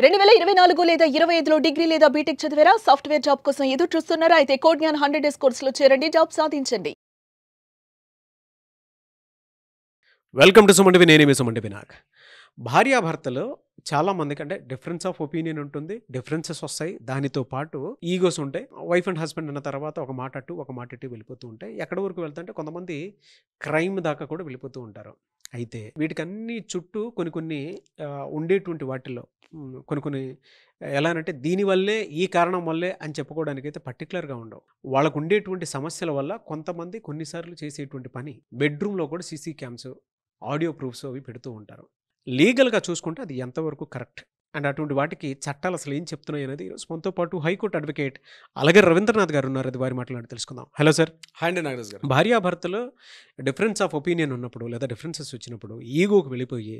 2024 లేదా 25లో డిగ్రీ లేదా బీటెక్ చదివారా? సాఫ్ట్‌వేర్ జాబ్ కోసం ఎదురు చూస్తున్నారా? అయితే కోడ్ జ్ఞాన్ 100 డేస్ కోర్సులో చేరండి, జాబ్ సాధించండి. Welcome to Suman TV. నేను మీ సుమన్ టీవీ. నాకు భార్యాభర్తలో చాలా మందికి అంటే డిఫరెన్స్ ఆఫ్ ఒపీనియన్ ఉంటుంది, డిఫరెన్సెస్ వస్తాయి, దానితో పాటు ఈగోస్ ఉంటాయి. వైఫ్ అండ్ హస్బెండ్ అన్న తర్వాత ఒక మాట అటు ఒక మాట ఇటు వెళ్ళిపోతూ ఉంటాయి. ఎక్కడి వరకు వెళ్తుంటే కొంతమంది క్రైమ్ దాకా కూడా వెళ్ళిపోతూ ఉంటారు. అయితే వీటికన్నీ చుట్టూ కొన్ని ఉండేటువంటి వాటిల్లో కొన్ని ఎలా అంటే దీనివల్లే ఈ కారణం వల్లే అని చెప్పుకోవడానికి అయితే పర్టికులర్గా ఉండవు. వాళ్ళకు ఉండేటువంటి సమస్యల వల్ల కొంతమంది కొన్నిసార్లు చేసేటువంటి పని బెడ్రూమ్లో కూడా సీసీ క్యామ్స్, ఆడియో ప్రూఫ్స్ అవి పెడుతూ ఉంటారు. లీగల్గా చూసుకుంటే అది ఎంతవరకు కరెక్ట్ అండ్ అటువంటి వాటికి చట్టాలు అసలు ఏం చెప్తున్నాయి అనేది ఈరోజు మనతో పాటు హైకోర్టు అడ్వకేట్ అలాగే రవీంద్రనాథ్ గారు ఉన్నారు. అది వారి మాట్లాడి తెలుసుకుందాం. Hello sir. హాయ్ అండి నాగరాజ్ గారు. భార్యాభర్తలో డిఫరెన్స్ ఆఫ్ ఒపీనియన్ ఉన్నప్పుడు లేదా డిఫరెన్సెస్ వచ్చినప్పుడు ఈగోకి వెళ్ళిపోయి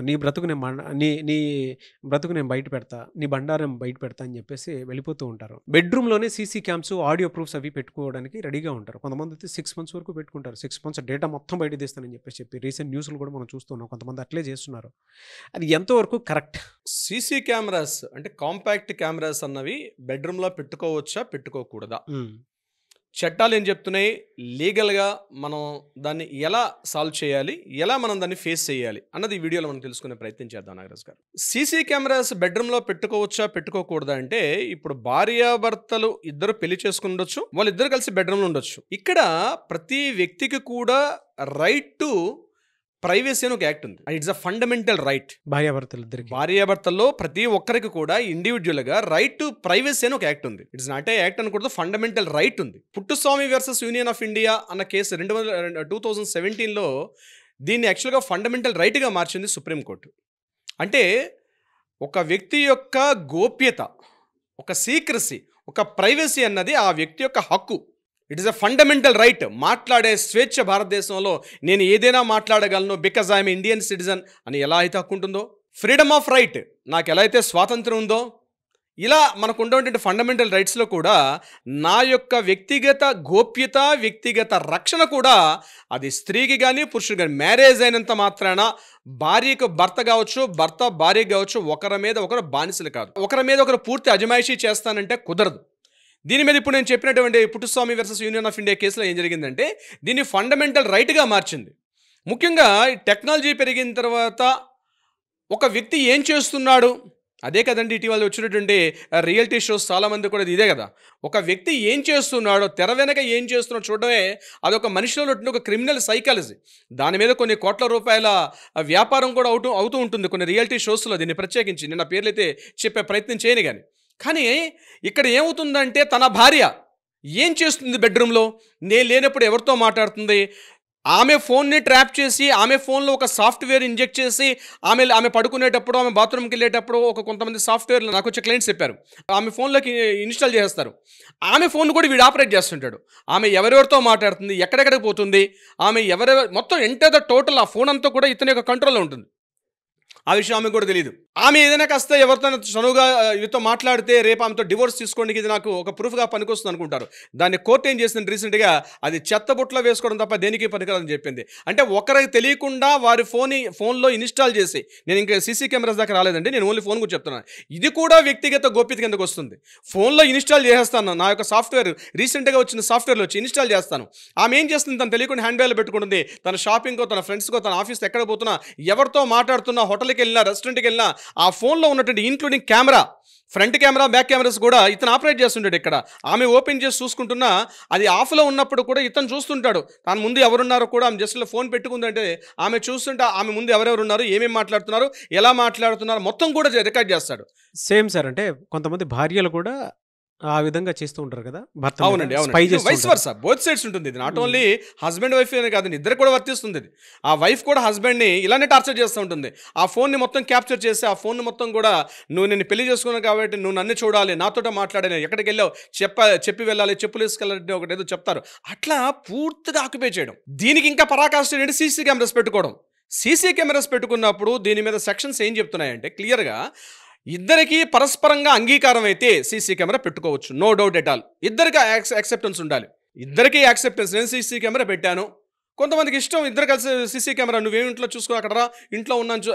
నీ బ్రతుకు నేను బయట పెడతా, నీ బండారం బయట పెడతా అని చెప్పేసి వెళ్ళిపోతూ ఉంటారు. బెడ్రూమ్లోనే సీసీ క్యామ్స్, ఆడియో ప్రూఫ్స్ అవి పెట్టుకోవడానికి రెడీగా ఉంటారు. కొంతమంది అయితే 6 months వరకు పెట్టుకుంటారు. 6 months డేటా మొత్తం బయట తీస్తానని చెప్పి రీసెంట్ న్యూస్లు కూడా మనం చూస్తున్నాం. కొంతమంది అట్లే చేస్తున్నారు. అది ఎంతవరకు కరెక్ట్? సీసీ కెమెరాస్ అంటే కాంపాక్ట్ కెమెరాస్ అన్నవి బెడ్రూమ్లో పెట్టుకోవచ్చా, పెట్టుకోకూడదా? చట్టాలు ఏం చెప్తున్నాయి, లీగల్గా మనం దాన్ని ఎలా సాల్వ్ చేయాలి, ఎలా మనం దాన్ని ఫేస్ చేయాలి అన్నది ఈ వీడియోలో మనం తెలుసుకునే ప్రయత్నం చేద్దాం. నాగరాజ్ గారు, సీసీ కెమెరాస్ బెడ్రూమ్లో పెట్టుకోవచ్చా, పెట్టుకోకూడదా అంటే ఇప్పుడు భార్యాభర్తలు ఇద్దరు పెళ్లి చేసుకుని ఉండొచ్చు, వాళ్ళిద్దరు కలిసి బెడ్రూమ్లో ఉండొచ్చు. ఇక్కడ ప్రతి వ్యక్తికి కూడా రైట్ టు ప్రైవసీ అని ఒక యాక్ట్ ఉంది. It's a fundamental right. భార్యాభర్తల్లో ప్రతి ఒక్కరికి కూడా ఇండివిజువల్గా రైట్ టు ప్రైవసీ అని ఒక యాక్ట్ ఉంది. ఇట్స్ నాట్ ఏ యాక్ట్ అనకూడదు, ఫండమెంటల్ రైట్ ఉంది. Puttaswamy versus union of India అన్న కేసు 2017లో దీన్ని యాక్చువల్గా ఫండమెంటల్ రైట్గా మార్చింది సుప్రీంకోర్టు. అంటే ఒక వ్యక్తి యొక్క గోప్యత, ఒక సీక్రసీ, ఒక ప్రైవసీ అన్నది ఆ వ్యక్తి యొక్క హక్కు. It is a fundamental right. మాట్లాడే స్వేచ్ఛ భారతదేశంలో నేను ఏదైనా మాట్లాడగలను బికాజ్ ఐఎమ్ ఇండియన్ సిటిజన్ అని ఎలా అయితే హక్కు ఉంటుందో, ఫ్రీడమ్ ఆఫ్ రైట్ నాకు ఎలా అయితే స్వాతంత్రం ఉందో, ఇలా మనకు ఉండేటువంటి ఫండమెంటల్ రైట్స్లో కూడా నా యొక్క వ్యక్తిగత గోప్యత, వ్యక్తిగత రక్షణ కూడా అది స్త్రీకి కానీ పురుషుడికి కానీ మ్యారేజ్ అయినంత మాత్రాన భార్యకు భర్త కావచ్చు, భర్త భార్య కావచ్చు, ఒకరి మీద ఒకరు బానిసలు కాదు. ఒకరి మీద ఒకరు పూర్తి అజమాయిషీ చేస్తానంటే కుదరదు. దీని మీద ఇప్పుడు నేను చెప్పినటువంటి Puttaswamy versus union of India కేసులో ఏం జరిగిందంటే దీన్ని ఫండమెంటల్ రైట్గా మార్చింది. ముఖ్యంగా టెక్నాలజీ పెరిగిన తర్వాత ఒక వ్యక్తి ఏం చేస్తున్నాడు, అదే కదండి ఇటీవల వచ్చినటువంటి రియాలిటీ షోస్ చాలామంది కూడా ఇదే కదా. ఒక వ్యక్తి ఏం చేస్తున్నాడో, తెర వెనక ఏం చేస్తున్నాడో చూడడమే అదొక మనిషిలో ఉన్నటువంటి ఒక క్రిమినల్ సైకాలజీ. దాని మీద కొన్ని కోట్ల రూపాయల వ్యాపారం కూడా అవుతూ ఉంటుంది కొన్ని రియాలిటీ షోస్లో. దీన్ని ప్రత్యేకించి నేను నా పేర్లు అయితే చెప్పే ప్రయత్నం చేయను. కానీ ఇక్కడ ఏమవుతుందంటే తన భార్య ఏం చేస్తుంది బెడ్రూమ్లో, నేను లేనప్పుడు ఎవరితో మాట్లాడుతుంది, ఆమె ఫోన్ని ట్రాప్ చేసి ఆమె ఫోన్లో ఒక సాఫ్ట్వేర్ ఇంజెక్ట్ చేసి ఆమె పడుకునేటప్పుడు, ఆమె బాత్రూమ్కి వెళ్ళేటప్పుడు కొంతమంది సాఫ్ట్వేర్లు నాకు వచ్చే క్లయింట్స్ చెప్పారు, ఆమె ఫోన్లోకి ఇన్స్టాల్ చేస్తారు. ఆమె ఫోన్ కూడా వీడు ఆపరేట్ చేస్తుంటాడు. ఆమె ఎవరెవరితో మాట్లాడుతుంది, ఎక్కడెక్కడికి పోతుంది, ఆమె మొత్తం ఎంటర్ ద టోటల్ ఆ ఫోన్ అంతా కూడా ఇతని యొక్క కంట్రోల్లో ఉంటుంది. ఆ విషయం ఆమెకు కూడా తెలియదు. ఆమె ఏదైనా కాస్త ఎవరితో చనువుగా వీటితో మాట్లాడితే రేపు ఆమెతో డివోర్స్ తీసుకోవడానికి ఇది నాకు ఒక ప్రూఫ్గా పనికొస్తుంది అనుకుంటారు. దాన్ని కోర్టు ఏం చేసింది రీసెంట్గా, అది చెత్తబుట్లో వేసుకోవడం తప్ప దేనికి పనికిరాదని చెప్పింది. అంటే ఒకరికి తెలియకుండా వారి ఫోన్లో ఇన్స్టాల్ చేసి, నేను ఇంకా సీసీ కెమెరాస్ దాకా రాలేదండి, నేను ఓన్లీ ఫోన్ గురించి చెప్తున్నాను, ఇది కూడా వ్యక్తిగత గోప్యత కిందకు వస్తుంది. ఫోన్లో ఇన్స్టాల్ చేసేస్తాను, నా యొక్క సాఫ్ట్వేర్ రీసెంట్గా వచ్చిన సాఫ్ట్వేర్లో వచ్చి ఇన్స్టాల్ చేస్తాను. ఆమె ఏం చేస్తుంది, తను తెలియకుండా హ్యాండ్ బ్యాగ్లో పెట్టుకుంటుంది. తన షాపింగ్కో, తన ఫ్రెండ్స్కో, తన ఆఫీస్ ఎక్కడ పోతున్నా, ఎవరితో మాట్లాడుతున్నా, హోటల్కి వెళ్ళినా, రెస్టారెంట్కి వెళ్ళినా ఆ ఫోన్లో ఉన్నటువంటి including camera, front camera, back cameras కూడా ఇతను ఆపరేట్ చేస్తుంటాడు. ఇక్కడ ఆమె ఓపెన్ చేసి చూసుకుంటున్నా అది ఆఫ్లో ఉన్నప్పుడు కూడా ఇతను చూస్తుంటాడు. తాను ముందు ఎవరున్నారో కూడా ఆమె జస్ట్ ఫోన్ పెట్టుకుందంటే ఆమె చూస్తుంటే ఆమె ముందు ఎవరెవరు ఉన్నారు, ఏమేమి మాట్లాడుతున్నారు, ఎలా మాట్లాడుతున్నారు మొత్తం కూడా రికార్డ్ చేస్తాడు. సేమ్ సార్, అంటే కొంతమంది భార్యలు కూడా ఆ విధంగా చేస్తూ ఉంటారు కదా. అవునండి, వైస్ వర్సా, బోత్ సైడ్స్ ఉంటుంది. ఇది నాట్ ఓన్లీ హస్బెండ్ వైఫ్ అనే కాదు, ఇద్దరు కూడా వర్తిస్తుంది. ఇది ఆ వైఫ్ కూడా హస్బెండ్ని ఇలానే టార్చర్ చేస్తూ ఉంటుంది. ఆ ఫోన్ని మొత్తం క్యాప్చర్ చేసి ఆ ఫోన్ మొత్తం కూడా నువ్వు నేను పెళ్లి చేసుకున్నావు కాబట్టి నువ్వు నన్ను చూడాలి, నాతోట మాట్లాడాలి, ఎక్కడికి వెళ్ళావు చెప్పి వెళ్ళాలి, చెప్పులు వేసుకెళ్ళాలంటే ఒకటి ఏదో చెప్తారు. అట్లా పూర్తిగా ఆక్యుపై చేయడం. దీనికి ఇంకా పరాకాష్ట ఏంటి, సీసీ కెమెరాస్ పెట్టుకోవడం. సీసీ కెమెరాస్ పెట్టుకున్నప్పుడు దీని మీద సెక్షన్స్ ఏం చెప్తున్నాయంటే క్లియర్గా, ఇద్దరికి పరస్పరంగా అంగీకారం అయితే సీసీ కెమెరా పెట్టుకోవచ్చు, నో డౌట్ ఎట్ ఆల్. ఇద్దరికి యాక్సెప్టెన్స్ ఉండాలి. ఇద్దరికి యాక్సెప్టెన్స్, నేను సీసీ కెమెరా పెట్టాను, కొంతమందికి ఇష్టం ఇద్దరు కలిసి సీసీ కెమెరా నువ్వేమి ఇంట్లో చూసుకో అక్కడ రా ఇంట్లో ఉన్నాను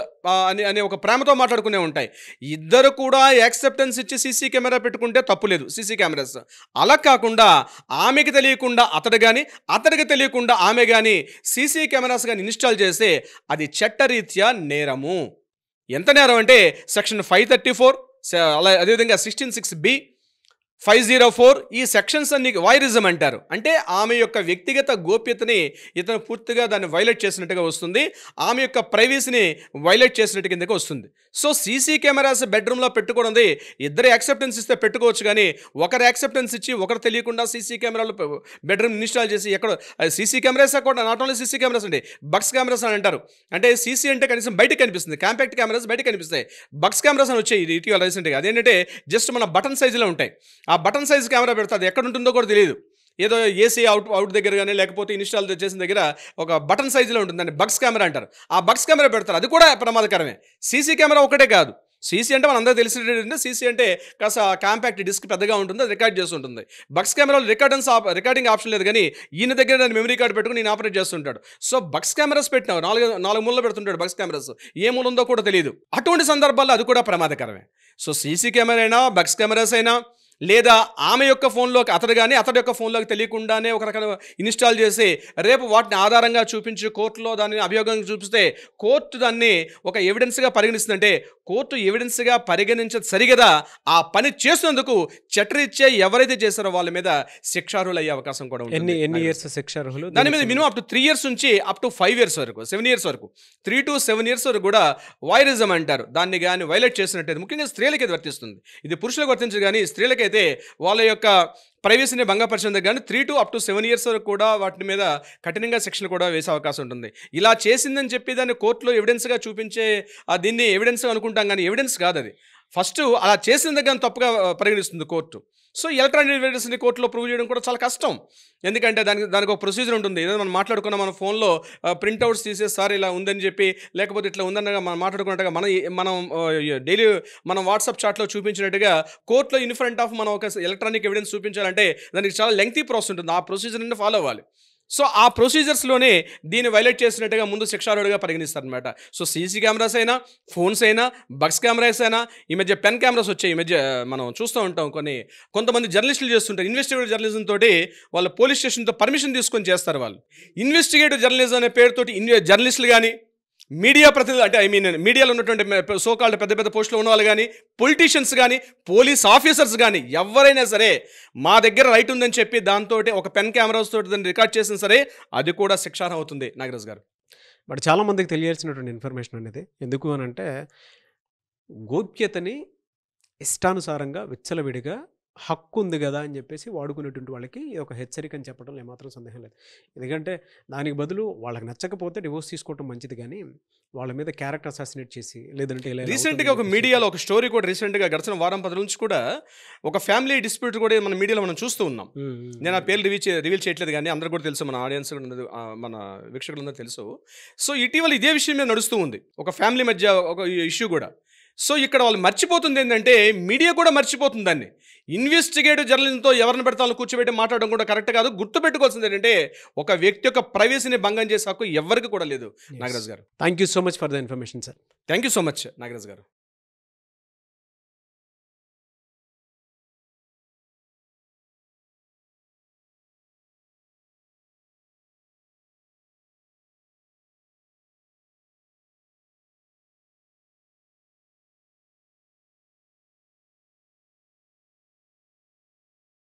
అని ఒక ప్రేమతో మాట్లాడుకునే ఉంటాయి. ఇద్దరు కూడా యాక్సెప్టెన్స్ ఇచ్చి సీసీ కెమెరా పెట్టుకుంటే తప్పు లేదు సీసీ కెమెరాస్. అలా కాకుండా ఆమెకి తెలియకుండా అతడు కానీ అతడికి తెలియకుండా ఆమె కానీ సీసీ కెమెరాస్ కానీ ఇన్స్టాల్ చేస్తే అది చట్టరీత్యా నేరము. ఎంత నేరం అంటే సెక్షన్ 534 అలా అదేవిధంగా 16(6)B 504 ఈ సెక్షన్స్ అన్ని వైరిజం అంటారు. అంటే ఆమె యొక్క వ్యక్తిగత గోప్యతని ఇతను పూర్తిగా దాన్ని వైలేట్ చేసినట్టుగా వస్తుంది, ఆమె యొక్క ప్రైవసీని వైలేట్ చేసినట్టు కిందకి వస్తుంది. సో సీసీ కెమెరాస్ బెడ్రూమ్లో పెట్టుకోవడం ఇద్దరు యాక్సెప్టెన్స్ ఇస్తే పెట్టుకోవచ్చు, కానీ ఒకరు యాక్సెప్టెన్స్ ఇచ్చి ఒకరు తెలియకుండా సీసీ కెమెరాలు బెడ్రూమ్ ఇన్స్టాల్ చేసి ఎక్కడ సీసీ కెమెరాస్ కూడా నాట్ ఓన్లీ సీసీ కెమెరాస్ అండి, బక్స్ కెమెరాస్ అని అంటారు. అంటే సీసీ అంటే కనీసం బయటకు కనిపిస్తుంది, కాంపాక్ట్ కెమెరాస్ బయటకు కనిపిస్తాయి, బక్స్ కెమెరాస్ అని వచ్చాయి ఇటీవల రీసెంట్గా. అదేంటంటే జస్ట్ మన బటన్ సైజులో ఉంటాయి. ఆ బటన్ సైజ్ కెమెరా పెడితే అది ఎక్కడ ఉంటుందో కూడా తెలియదు, ఏదో ఏసీ అవుట్ దగ్గర కానీ లేకపోతే ఇన్స్టాల్ చేసిన దగ్గర ఒక బటన్ సైజులో ఉంటుంది, దాన్ని బక్స్ కెమెరా అంటారు. ఆ బక్స్ కెమెరా పెడతారు, అది కూడా ప్రమాదకరమే. సీసీ కెమెరా ఒకటే కాదు, సీసీ అంటే మన అందరూ తెలిసినట్టు సీసీ అంటే కాస్త కాంపాక్ట్ డిస్క్ పెద్దగా ఉంటుంది, అది రికార్డ్ చేస్తుంటుంది. బక్స్ కెమెరాలో రికార్డింగ్ ఆప్షన్ లేదు, కానీ ఈయన దగ్గర దాన్ని మెమరీ కార్డు పెట్టుకుని నేను ఆపరేట్ చేస్తుంటాడు. సో బక్స్ కెమెరాస్ పెట్టినావు నాలుగు మూలలో పెడుతుంటాడు, బక్స్ కెమెరాస్ ఏ మూల ఉందో కూడా తెలియదు. అటువంటి సందర్భాల్లో అది కూడా ప్రమాదకరమే. సో సీసీ కెమెరా అయినా బక్స్ కెమెరాస్ అయినా లేదా ఆమె యొక్క ఫోన్లోకి అతడు కానీ అతడి యొక్క ఫోన్లోకి తెలియకుండానే ఒక రకమైన ఇన్స్టాల్ చేసి రేపు వాటిని ఆధారంగా చూపించి కోర్టులో దాన్ని అభియోగంగా చూపిస్తే కోర్టు దాన్ని ఒక ఎవిడెన్స్గా పరిగణిస్తుందంటే కోర్టు ఎవిడెన్స్గా పరిగణించదు సరిగదా, ఆ పని చేసినందుకు చట్టరీత్యా ఎవరైతే చేస్తారో వాళ్ళ మీద శిక్షార్హులు అయ్యే అవకాశం కూడా ఉంటుంది. ఎన్ని ఇయర్స్ శిక్షార్హులు? దాని మీద మినిమం అప్ టు 3 years నుంచి అప్ టు 5 years వరకు, 7 years వరకు, 3 to 7 years వరకు కూడా వైరిజం అంటారు. దాన్ని కానీ వైలేట్ చేసినట్టయితే ముఖ్యంగా స్త్రీలకి ఇది వర్తిస్తుంది. ఇది పురుషులకు వర్తించదు, కానీ స్త్రీలకైతే వాళ్ళ యొక్క ప్రైవసీని భంగపరిచినందుకు కానీ 3 to up to 7 years వరకు కూడా వాటి మీద కఠినంగా శిక్షలు కూడా వేసే అవకాశం ఉంటుంది. ఇలా చేసిందని చెప్పి దాన్ని కోర్టులో ఎవిడెన్స్గా చూపించే దీన్ని ఎవిడెన్స్ అనుకుంటాం, కానీ ఎవిడెన్స్ కాదు అది. ఫస్ట్ అలా చేసినందుకు కానీ తప్పుగా పరిగణిస్తుంది కోర్టు. సో ఎలక్ట్రానిక్ ఎవిడెన్స్ని కోర్టులో ప్రూవ్ చేయడం కూడా చాలా కష్టం, ఎందుకంటే దానికి ఒక ప్రొసీజర్ ఉంటుంది. ఏదో మనం మాట్లాడుకున్న మన ఫోన్లో ప్రింట్అవుట్స్ తీసేసి సార్ ఇలా ఉందని చెప్పి లేకపోతే ఇట్లా ఉందన్నగా మనం మాట్లాడుకున్నట్టుగా మనం డైలీ మనం వాట్సాప్ చాట్లో చూపించినట్టుగా కోర్టులో ఇన్ ఫ్రంట్ ఆఫ్ మనం ఒక ఎలక్ట్రానిక్ ఎవిడెన్స్ చూపించాలంటే దానికి చాలా లెంగ్తీ ప్రాసెస్ ఉంటుంది, ఆ ప్రొసీజర్ని ఫాలో అవ్వాలి. సో ఆ ప్రొసీజర్స్లోనే దీన్ని వైలేట్ చేసినట్టుగా ముందు శిక్షార్హుడిగా పరిగణిస్తారనమాట. సో సీసీ కెమెరాస్ అయినా ఫోన్స్ అయినా బక్స్ కెమెరాస్ అయినా ఈ మధ్య పెన్ కెమెరాస్ వచ్చాయి. ఈ మధ్య మనం చూస్తూ ఉంటాం, కొంతమంది జర్నలిస్టులు చేస్తుంటారు. ఇన్వెస్టిగేటివ్ జర్నలిజం తోటి వాళ్ళ పోలీస్ స్టేషన్తో పర్మిషన్ తీసుకొని చేస్తారు. వాళ్ళు ఇన్వెస్టిగేటివ్ జర్నలిజం అనే పేరుతోటి జర్నలిస్టులు కానీ మీడియా ప్రతినిధులు అంటే మీడియాలో ఉన్నటువంటి సోకాల్డ్ పెద్ద పెద్ద పోస్టులు ఉన్న వాళ్ళు కానీ పొలిటీషియన్స్ కానీ పోలీస్ ఆఫీసర్స్ కానీ ఎవరైనా సరే మా దగ్గర రైట్ ఉందని చెప్పి దాంతో ఒక పెన్ కెమెరాస్ తోటి దాన్ని రికార్డ్ చేసినా సరే అది కూడా శిక్షార్హం అవుతుంది. నాగరాజ్ గారు, బట్ చాలామందికి తెలియాల్సినటువంటి ఇన్ఫర్మేషన్ అనేది ఎందుకు అని అంటే గోప్యతని ఇష్టానుసారంగా విచ్చలవిడిగా హక్కు ఉంది కదా అని చెప్పేసి వాడుకునేటువంటి వాళ్ళకి ఒక హెచ్చరిక అని చెప్పడం ఏమాత్రం సందేహం లేదు. ఎందుకంటే దానికి బదులు వాళ్ళకి నచ్చకపోతే డివోర్స్ తీసుకోవడం మంచిది, కానీ వాళ్ళ మీద క్యారెక్టర్ అసాసినేట్ చేసి లేదంటే రీసెంట్గా ఒక మీడియాలో ఒక స్టోరీ కూడా రీసెంట్గా గడిచిన వారం 10 నుంచి కూడా ఒక ఫ్యామిలీ డిస్ప్యూట్ కూడా మన మీడియాలో మనం చూస్తూ ఉన్నాం. నేను ఆ పేర్లు రివీల్ చేయట్లేదు, కానీ అందరూ కూడా తెలుసు, మన ఆడియన్స్ మన వీక్షకులందరూ తెలుసు. సో ఇటీవల ఇదే విషయం మీద నడుస్తూ ఉంది, ఒక ఫ్యామిలీ మధ్య ఒక ఇష్యూ కూడా. సో ఇక్కడ వాళ్ళు మర్చిపోతుంది ఏంటంటే మీడియా కూడా మర్చిపోతుంది దాన్ని. ఇన్వెస్టిగేటివ్ జర్నలిజంతో ఎవరిని పెడతాలో కూర్చోబెట్టి మాట్లాడడం కూడా కరెక్ట్ కాదు. గుర్తుపెట్టుకోవాల్సింది ఏంటంటే ఒక వ్యక్తి యొక్క ప్రైవసీని భంగం చేసే హక్కు ఎవరికి కూడా లేదు. నాగరాజ్ గారు, thank you so much for the information sir. Thank you so much Nagaraj గారు.